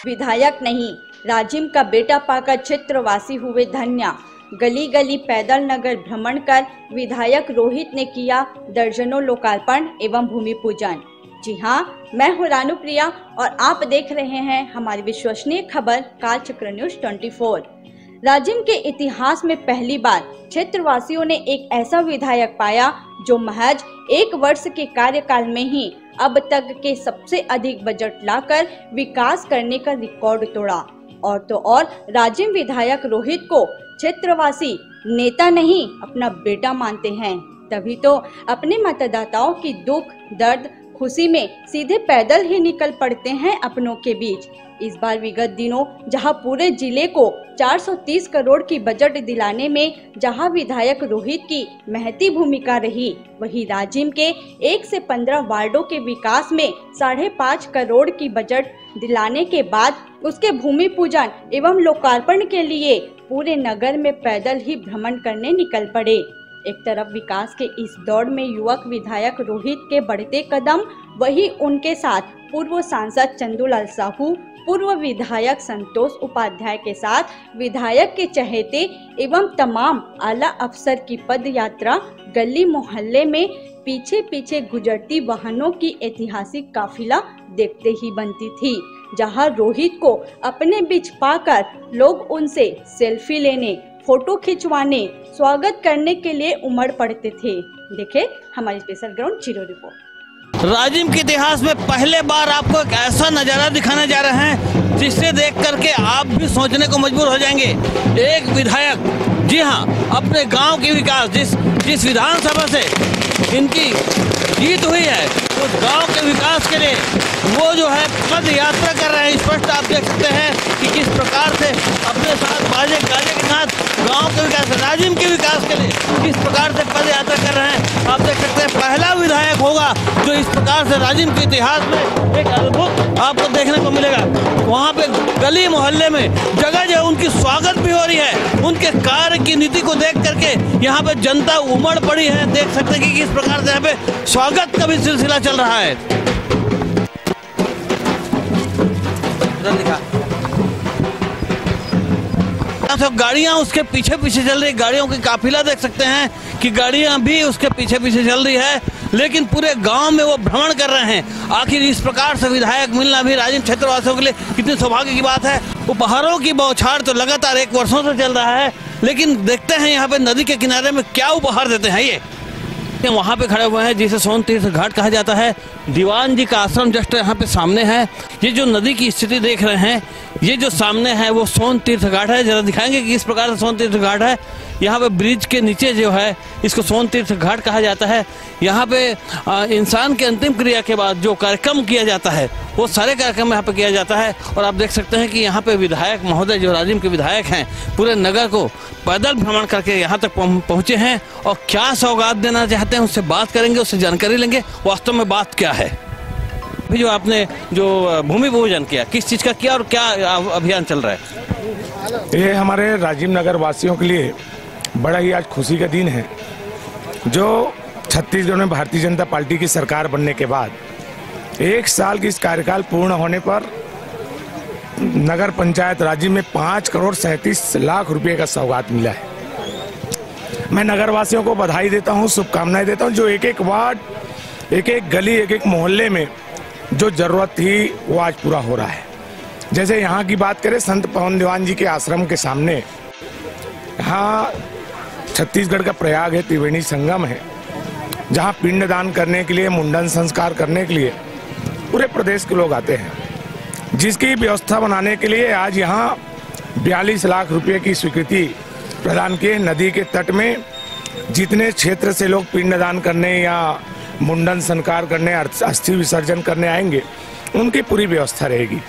विधायक नहीं, राजिम का बेटा पाकर क्षेत्रवासी हुए धन्य। गली गली पैदल नगर भ्रमण कर विधायक रोहित ने किया दर्जनों लोकार्पण एवं भूमि पूजन। जी हां, मैं हूं रानुप्रिया और आप देख रहे हैं हमारी विश्वसनीय खबर कालचक्र न्यूज 24। राजिम के इतिहास में पहली बार क्षेत्रवासियों ने एक ऐसा विधायक पाया जो महज 1 वर्ष के कार्यकाल में ही अब तक के सबसे अधिक बजट लाकर विकास करने का रिकॉर्ड तोड़ा। और तो और राजिम विधायक रोहित को क्षेत्रवासी नेता नहीं अपना बेटा मानते हैं, तभी तो अपने मतदाताओं की दुख दर्द खुशी में सीधे पैदल ही निकल पड़ते हैं अपनों के बीच। इस बार विगत दिनों जहां पूरे जिले को 430 करोड़ की बजट दिलाने में जहां विधायक रोहित की महती भूमिका रही, वहीं राजिम के 1 से 15 वार्डों के विकास में 5.5 करोड़ की बजट दिलाने के बाद उसके भूमि पूजन एवं लोकार्पण के लिए पूरे नगर में पैदल ही भ्रमण करने निकल पड़े। एक तरफ विकास के इस दौड़ में युवक विधायक रोहित के बढ़ते कदम, वहीं उनके साथ पूर्व सांसद चंदूलाल साहू, पूर्व विधायक संतोष उपाध्याय के साथ विधायक के चहेते एवं तमाम आला अफसर की पद यात्रा गली मोहल्ले में पीछे पीछे गुजरती वाहनों की ऐतिहासिक काफिला देखते ही बनती थी, जहां रोहित को अपने बीच पाकर लोग उनसे सेल्फी लेने, फोटो खिंचवाने, स्वागत करने के लिए उमड़ पड़ते थे। देखे हमारी special ground zero report. Rajim के इतिहास में पहले बार आपको एक ऐसा नजारा दिखाने जा रहे हैं जिसे देख करके आप भी सोचने को मजबूर हो जाएंगे। एक विधायक, जी हाँ, अपने गांव के विकास, जिस विधानसभा से इनकी जीत हुई है, उस गांव के विकास के लिए वो जो है पद यात्रा कर रहे हैं। स्पष्ट आप देख सकते हैं कि किस प्रकार से अपने साथ बाजे गाजे के साथ गांव के विकास, राजिम के विकास के लिए किस प्रकार से पद यात्रा कर रहे हैं। आप देख सकते हैं पहला विधायक होगा जो इस प्रकार से राजिम के इतिहास में एक अद्भुत आपको देखने को मिलेगा। वहाँ पे गली मोहल्ले में जगह जगह उनकी स्वागत भी हो रही है। उनके कार्य की नीति को देख करके यहाँ पे जनता उमड़ पड़ी है। देख सकते हैं कि किस प्रकार से यहाँ पे स्वागत का भी सिलसिला चल रहा है। तो गाड़ियां उसके पीछे पीछे चल रही, गाड़ियों की काफिला देख सकते हैं कि गाड़ियां भी उसके पीछे पीछे चल रही है, लेकिन पूरे गांव में वो भ्रमण कर रहे हैं। आखिर इस प्रकार से विधायक मिलना भी राजिम क्षेत्रवासियों के लिए कितनी सौभाग्य की बात है। उपहारों की बौछार तो लगातार 1 वर्षों से चल रहा है, लेकिन देखते हैं यहाँ पे नदी के किनारे में क्या उपहार देते हैं। ये वहाँ पे खड़े हुए हैं जिसे सोन तीर्थ घाट कहा जाता है। दीवान जी का आश्रम जस्ट यहाँ पे सामने है। ये जो नदी की स्थिति देख रहे हैं, ये जो सामने है वो सोन तीर्थ घाट है। जरा दिखाएंगे कि किस प्रकार से सोन तीर्थ घाट है। यहाँ पे ब्रिज के नीचे जो है इसको सोन तीर्थ घाट कहा जाता है। यहाँ पे इंसान के अंतिम क्रिया के बाद जो कार्यक्रम किया जाता है वो सारे कार्यक्रम यहाँ पे किया जाता है। और आप देख सकते हैं कि यहाँ पे विधायक महोदय जो राजिम के विधायक हैं पूरे नगर को पैदल भ्रमण करके यहाँ तक पहुँचे हैं और क्या सौगात देना चाहते हैं उससे बात करेंगे, उससे जानकारी लेंगे वास्तव में बात क्या है। अभी जो आपने जो भूमि पूजन किया, किस चीज़ का किया और क्या अभियान चल रहा है? ये हमारे राजिम नगर वासियों के लिए बड़ा ही आज खुशी का दिन है। जो छत्तीसगढ़ में भारतीय जनता पार्टी की सरकार बनने के बाद 1 साल की इस कार्यकाल पूर्ण होने पर नगर पंचायत राजिम में 5 करोड़ 37 लाख रुपए का सौगात मिला है। मैं नगर वासियों को बधाई देता हूं, शुभकामनाएं देता हूं। जो एक वार्ड, एक गली, एक मोहल्ले में जो जरूरत थी वो आज पूरा हो रहा है। जैसे यहाँ की बात करें, संत पवन दीवान जी के आश्रम के सामने यहाँ छत्तीसगढ़ का प्रयाग है, त्रिवेणी संगम है, जहाँ पिंडदान करने के लिए, मुंडन संस्कार करने के लिए पूरे प्रदेश के लोग आते हैं। जिसकी व्यवस्था बनाने के लिए आज यहाँ 42 लाख रुपए की स्वीकृति प्रदान की। नदी के तट में जितने क्षेत्र से लोग पिंडदान करने या मुंडन संस्कार करने, अस्थि विसर्जन करने आएंगे, उनकी पूरी व्यवस्था रहेगी,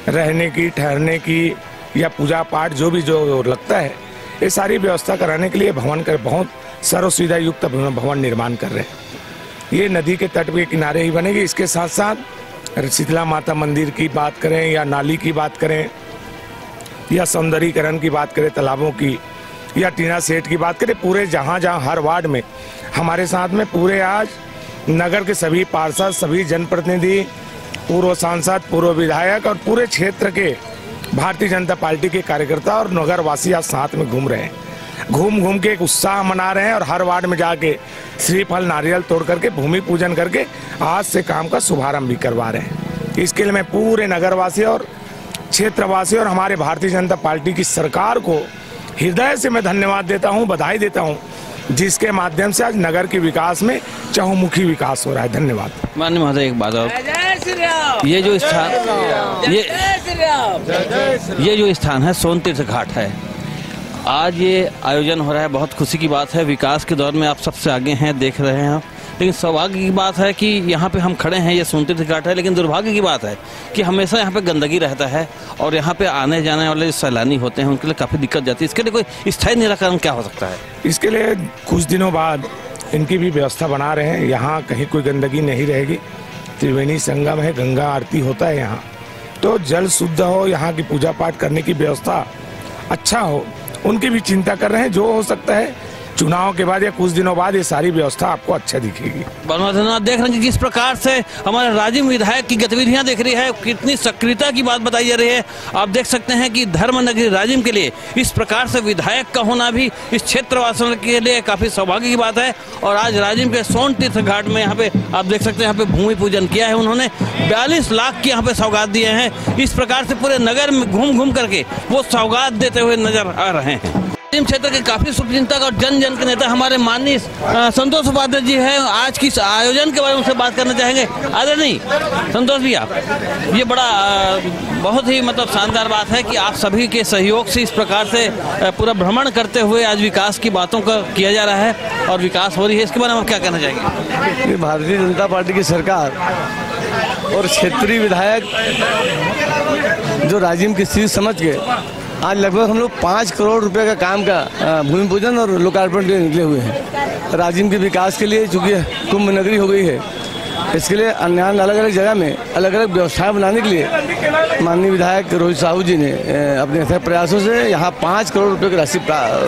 रहने की, ठहरने की या पूजा पाठ जो लगता है, ये सारी व्यवस्था कराने के लिए भवन कर बहुत सर्व सुविधा युक्त भवन निर्माण कर रहे हैं। ये नदी के तट के किनारे ही बनेगी। इसके साथ साथ शीतला माता मंदिर की बात करें या नाली की बात करें या सौंदर्यीकरण की बात करें, तालाबों की या टीना सेट की बात करें, पूरे जहाँ हर वार्ड में हमारे साथ में पूरे आज नगर के सभी पार्षद, सभी जनप्रतिनिधि, पूर्व सांसद, पूर्व विधायक और पूरे क्षेत्र के भारतीय जनता पार्टी के कार्यकर्ता और नगरवासी आज साथ में घूम रहे हैं। घूम घूम के एक उत्साह मना रहे हैं और हर वार्ड में जाके श्रीफल नारियल तोड़ करके भूमि पूजन करके आज से काम का शुभारंभ भी करवा रहे हैं। इसके लिए मैं पूरे नगरवासी और क्षेत्रवासी और हमारे भारतीय जनता पार्टी की सरकार को हृदय से मैं धन्यवाद देता हूं, बधाई देता हूं, जिसके माध्यम से आज नगर के विकास में चहुमुखी विकास हो रहा है। धन्यवाद। माननीय महोदय, एक बात और, ये जो स्थान है सोन तीर्थ घाट है, आज ये आयोजन हो रहा है, बहुत खुशी की बात है। विकास के दौर में आप सबसे आगे हैं, देख रहे हैं, लेकिन सौभाग्य की बात है कि यहाँ पे हम खड़े हैं, ये सोन तीर्थ घाट है, लेकिन दुर्भाग्य की बात है कि हमेशा यहाँ पे गंदगी रहता है और यहाँ पे आने जाने वाले जो सैलानी होते हैं उनके लिए काफ़ी दिक्कत जाती है। इसके लिए कोई स्थायी निराकरण क्या हो सकता है? इसके लिए कुछ दिनों बाद इनकी भी व्यवस्था बना रहे हैं। यहाँ कहीं कोई गंदगी नहीं रहेगी। त्रिवेणी संगम है, गंगा आरती होता है यहाँ, तो जल शुद्ध हो, यहाँ की पूजा पाठ करने की व्यवस्था अच्छा हो, उनकी भी चिंता कर रहे हैं। जो हो सकता है चुनाव के बाद या कुछ दिनों बाद ये सारी व्यवस्था आपको अच्छा दिखेगी। धन्यवाद। देख रहे हैं कि किस प्रकार से हमारे राजिम विधायक की गतिविधियां देख रही है, कितनी सक्रियता की बात बताई जा रही है। आप देख सकते हैं कि धर्मनगरी राजिम के लिए इस प्रकार से विधायक का होना भी इस क्षेत्रवासियों के लिए काफी सौभाग्य की बात है। और आज राजिम के सोन तीर्थ घाट में यहाँ पे आप देख सकते हैं, यहाँ पे भूमि पूजन किया है उन्होंने। 42 लाख की यहाँ पे सौगात दिए हैं। इस प्रकार से पूरे नगर में घूम घूम करके वो सौगात देते हुए नजर आ रहे हैं। क्षेत्र के काफी शुभचिंतक और जन जन के नेता हमारे माननीय संतोष उपाध्याय जी हैं। आज की आयोजन के बारे में उनसे बात करना चाहेंगे। आदरणीय संतोष भैया, ये बहुत ही मतलब शानदार बात है कि आप सभी के सहयोग से इस प्रकार से पूरा भ्रमण करते हुए आज विकास की बातों का किया जा रहा है और विकास हो रही है। इसके बारे में आप क्या कहना चाहेंगे? भारतीय जनता पार्टी की सरकार और क्षेत्रीय विधायक जो राजिम की स्थिति समझ के आज लगभग हम लोग 5 करोड़ रुपए का काम का भूमि पूजन और लोकार्पण के लिए निकले हुए हैं। राजिम के विकास के लिए, चूँकि कुंभ नगरी हो गई है, इसके लिए अन्य अलग अलग जगह में अलग अलग व्यवस्थाएं बनाने के लिए माननीय विधायक रोहित साहू जी ने अपने प्रयासों से यहाँ 5 करोड़ रुपए की राशि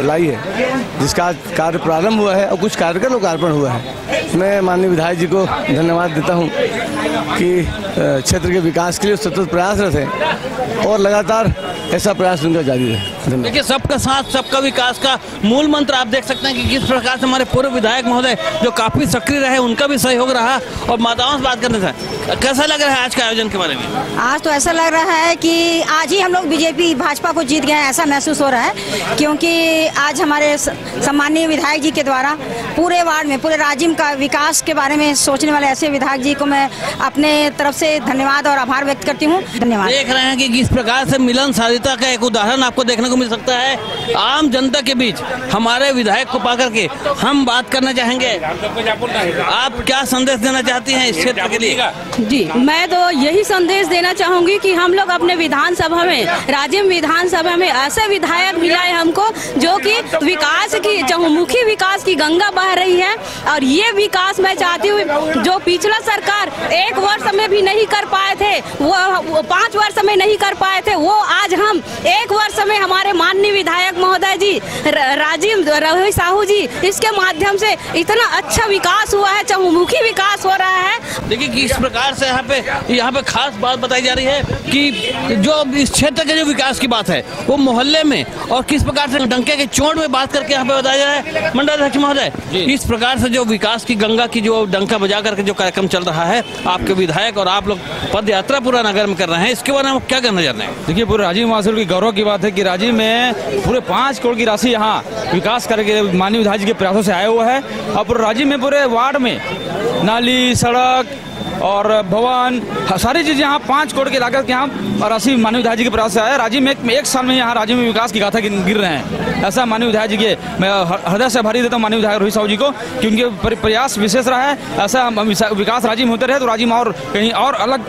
लाई है, जिसका कार्य प्रारंभ हुआ है और कुछ कार्य का लोकार्पण हुआ है। मैं माननीय विधायक जी को धन्यवाद देता हूँ कि क्षेत्र के विकास के लिए सतत प्रयासरत है और लगातार ऐसा प्रयास उनका जारी है। देखिए, सबका साथ सबका विकास का मूल मंत्र आप देख सकते हैं कि किस प्रकार से हमारे पूर्व विधायक महोदय जो काफी सक्रिय रहे, उनका भी सहयोग रहा। और माताओं से बात करने था, कैसा लग रहा है आज के आयोजन के बारे में? आज तो ऐसा लग रहा है कि आज ही हम लोग बीजेपी भाजपा को जीत गए हैं, ऐसा महसूस हो रहा है। क्योंकि आज हमारे सम्माननीय विधायक जी के द्वारा पूरे वार्ड में, पूरे राजिम का विकास के बारे में सोचने वाले ऐसे विधायक जी को मैं अपने तरफ से धन्यवाद और आभार व्यक्त करती हूँ। धन्यवाद। देख रहे हैं कि किस प्रकार से मिलनसारिता का एक उदाहरण आपको देखने को मिल सकता है। आम जनता के बीच हमारे विधायक को पाकर के हम बात करना चाहेंगे। आप क्या संदेश देना चाहती हैं इस क्षेत्र के लिए? जी, मैं तो यही संदेश देना चाहूंगी कि हम लोग अपने विधानसभा में, राजिम विधानसभा में ऐसे विधायक मिलाए हमको जो कि विकास की, चहुमुखी विकास की गंगा बह रही है। और ये विकास मैं चाहती हूँ जो पिछला सरकार 1 वर्ष में भी नहीं कर पाए थे, वो 5 वर्ष में नहीं कर पाए थे, वो आज हम 1 वर्ष में हमारे माननीय विधायक महोदय जी राजिम रोहित साहू जी, इसके माध्यम से इतना अच्छा विकास हुआ है, चहुमुखी विकास हो रहा है। देखिए किस प्रकार से यहाँ पे खास बात बताई जा रही है कि जो इस क्षेत्र के जो विकास की बात है वो मोहल्ले में और किस प्रकार से डंके के चोट में बात करके यहाँ पे बताया जा रहा है। मंडल अध्यक्ष महोदय, इस प्रकार से जो विकास की गंगा की जो डंका बजा करके जो कार्यक्रम चल रहा है, आपके विधायक और आप लोग पद यात्रा पूरा नगर में कर रहे हैं, इसके बारे में क्या कहना चाहते हैं? देखिए, पूरे राजिम वासियों की गौरव की बात है कि राजिम में पूरे 5 करोड़ की राशि यहाँ विकास करके माननीय विधायक जी के प्रयासों से आया हुआ है। और पूरे राजिम में, पूरे वार्ड में नाली, सड़क और भवन, सारी चीज़ यहाँ 5 करोड़ के लागत के यहाँ राशि माननीय विधायक जी के प्रयास से आया। राजिम में एक साल में यहाँ राजिम में विकास की गाथा गिर रहे हैं। ऐसा माननीय विधायक जी के मैं हृदय से आभारी देता हूँ माननीय विधायक रोहित साहू जी को, कि उनके प्रयास विशेष रहा है। ऐसा विकास राजिम होते रहे तो राजिम और कहीं और अलग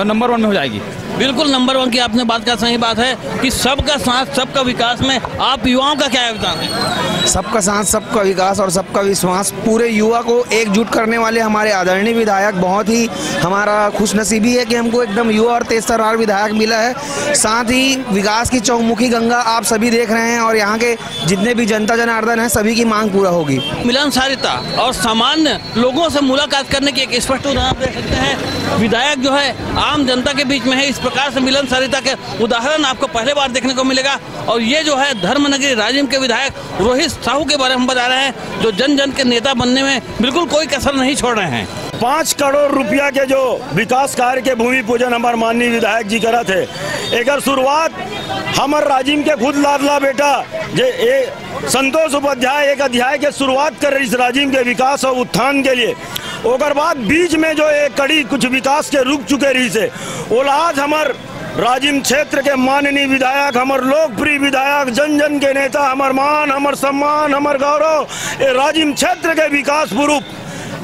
नंबर 1 में हो जाएगी। बिल्कुल नंबर 1 की आपने बात का सही बात है कि सबका साथ सबका विकास में आप युवाओं का क्या योगदान है? सबका साथ सबका विकास और सबका विश्वास, पूरे युवा को एकजुट करने वाले हमारे आदरणीय विधायक, बहुत ही हमारा खुशनसीबी है कि हमको एकदम युवा और तेज तर्रार विधायक मिला है। साथ ही विकास की चौमुखी गंगा आप सभी देख रहे हैं और यहाँ के जितने भी जनता जनार्दन है सभी की मांग पूरा होगी। मिलनसारिता और सामान्य लोगों से मुलाकात करने की एक स्पष्ट उदाहरण आप देख सकते हैं। विधायक जो है आम जनता के बीच में है। इस प्रकार से मिलनसारिता के उदाहरण आपको पहले बार देखने को मिलेगा। और ये जो है धर्मनगरी राजिम के विधायक रोहित साहू के बारे में बता रहे हैं, जो जन जन के नेता बनने में बिल्कुल कोई कसर नहीं छोड़ रहे हैं। 5 करोड़ रुपया के जो विकास कार्य के भूमि पूजन हमारे माननीय विधायक जी करा थे, एक शुरुआत हमार राजिम के खुद लाडला बेटा जे संतोष उपाध्याय एक अध्याय के शुरुआत कर रही इस राजिम के विकास और उत्थान के लिए। ओकर बाद बीच में जो एक कड़ी कुछ विकास के रुक चुके रही से आज हमार राजिम क्षेत्र के माननीय विधायक, हमार लोकप्रिय विधायक, जन जन के नेता, हमार मान, हमार सम्मान, हमार गौरव, राजिम क्षेत्र के विकास पुरुष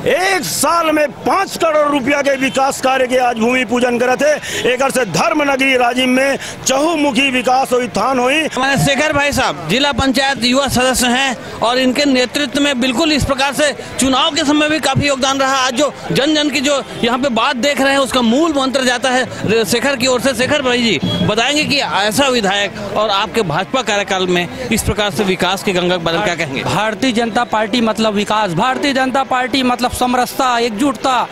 एक साल में 5 करोड़ रुपया के विकास कार्य के आज भूमि पूजन करे थे। एक से धर्मनगरी राजिम में चहुमुखी विकास और उत्थान हुई। हमारे शेखर भाई साहब जिला पंचायत युवा सदस्य हैं और इनके नेतृत्व में बिल्कुल इस प्रकार से चुनाव के समय भी काफी योगदान रहा। आज जो जन जन की जो यहाँ पे बात देख रहे हैं उसका मूल मंत्र जाता है शेखर की ओर से। शेखर भाई जी बताएंगे कि ऐसा विधायक और आपके भाजपा कार्यकाल में इस प्रकार से विकास की गंगा बदल क्या कहेंगे? भारतीय जनता पार्टी मतलब विकास, भारतीय जनता पार्टी मतलब समरसता, एकजुटता,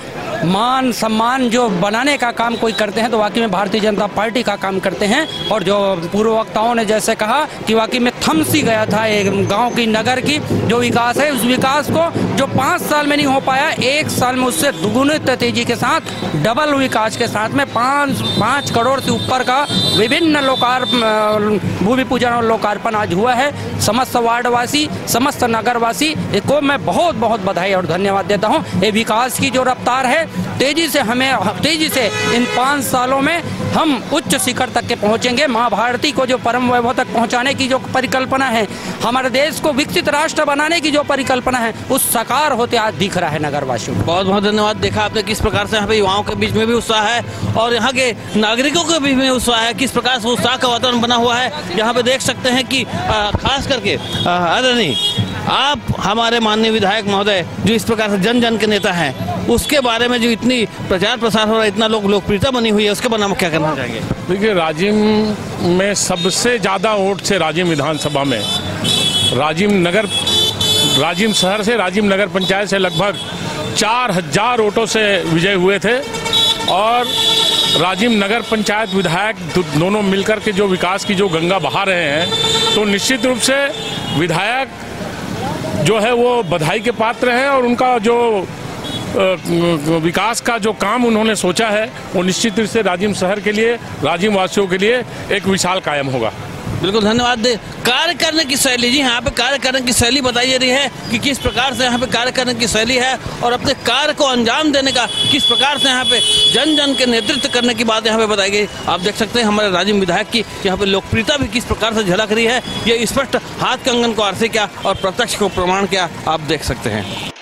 मान सम्मान जो बनाने का काम कोई करते हैं तो वाकई में भारतीय जनता पार्टी का काम करते हैं। और जो पूर्व वक्ताओं ने जैसे कहा कि वाकई में थम सी गया था एक गांव की, नगर की जो विकास है, उस विकास को जो 5 साल में नहीं हो पाया, 1 साल में उससे दुगुनित तेजी के साथ डबल विकास के साथ में 5 करोड़ से ऊपर का विभिन्न भूमि पूजन और लोकार्पण आज हुआ है। समस्त वार्डवासी, समस्त नगरवासी को मैं बहुत बहुत बधाई और धन्यवाद देता हूँ। ये विकास की जो रफ्तार है तेजी से इन 5 सालों में हम उच्च शिखर तक के पहुंचेंगे। माँ भारती को जो परम वैभव तक पहुंचाने की जो परिकल्पना है, हमारे देश को विकसित राष्ट्र बनाने की जो परिकल्पना है, उस साकार होते आज दिख रहा है नगरवासियों को। बहुत बहुत धन्यवाद। देखा आपने किस प्रकार से यहाँ पे युवाओं के बीच में भी उत्साह है और यहाँ के नागरिकों के बीच में उत्साह है, किस प्रकार से उत्साह का वातावरण बना हुआ है। यहाँ पे देख सकते हैं कि खास करके आदरणीय आप हमारे माननीय विधायक महोदय जो इस प्रकार से जन जन के नेता हैं, उसके बारे में जो इतनी प्रचार प्रसार हो रहा है, इतना लोकप्रियता बनी हुई है, उसके बारे में क्या करना चाहेंगे? देखिए, राजिम में सबसे ज़्यादा वोट से राजिम विधानसभा में राजिम शहर से राजिम नगर पंचायत से लगभग 4000 वोटों से विजय हुए थे। और राजिम नगर पंचायत विधायक दोनों मिलकर के जो विकास की जो गंगा बहा रहे हैं, तो निश्चित रूप से विधायक जो है वो बधाई के पात्र हैं। और उनका जो विकास का जो काम उन्होंने सोचा है वो निश्चित रूप से राजिम शहर के लिए, राजिम वासियों के लिए एक विशाल कायम होगा। बिल्कुल धन्यवाद। कार्य करने की शैली, जी यहाँ पे कार्य करने की शैली बताई जा रही है कि किस प्रकार से यहाँ पे कार्य करने की शैली है और अपने कार्य को अंजाम देने का किस प्रकार से यहाँ पे जन जन के नेतृत्व करने की बात यहाँ पे बताई गई। आप देख सकते हैं हमारे राजिम विधायक की यहाँ पे लोकप्रियता भी किस प्रकार से झलक रही है। ये स्पष्ट हाथ कंगन को आरसे क्या और प्रत्यक्ष को प्रमाण क्या आप देख सकते हैं।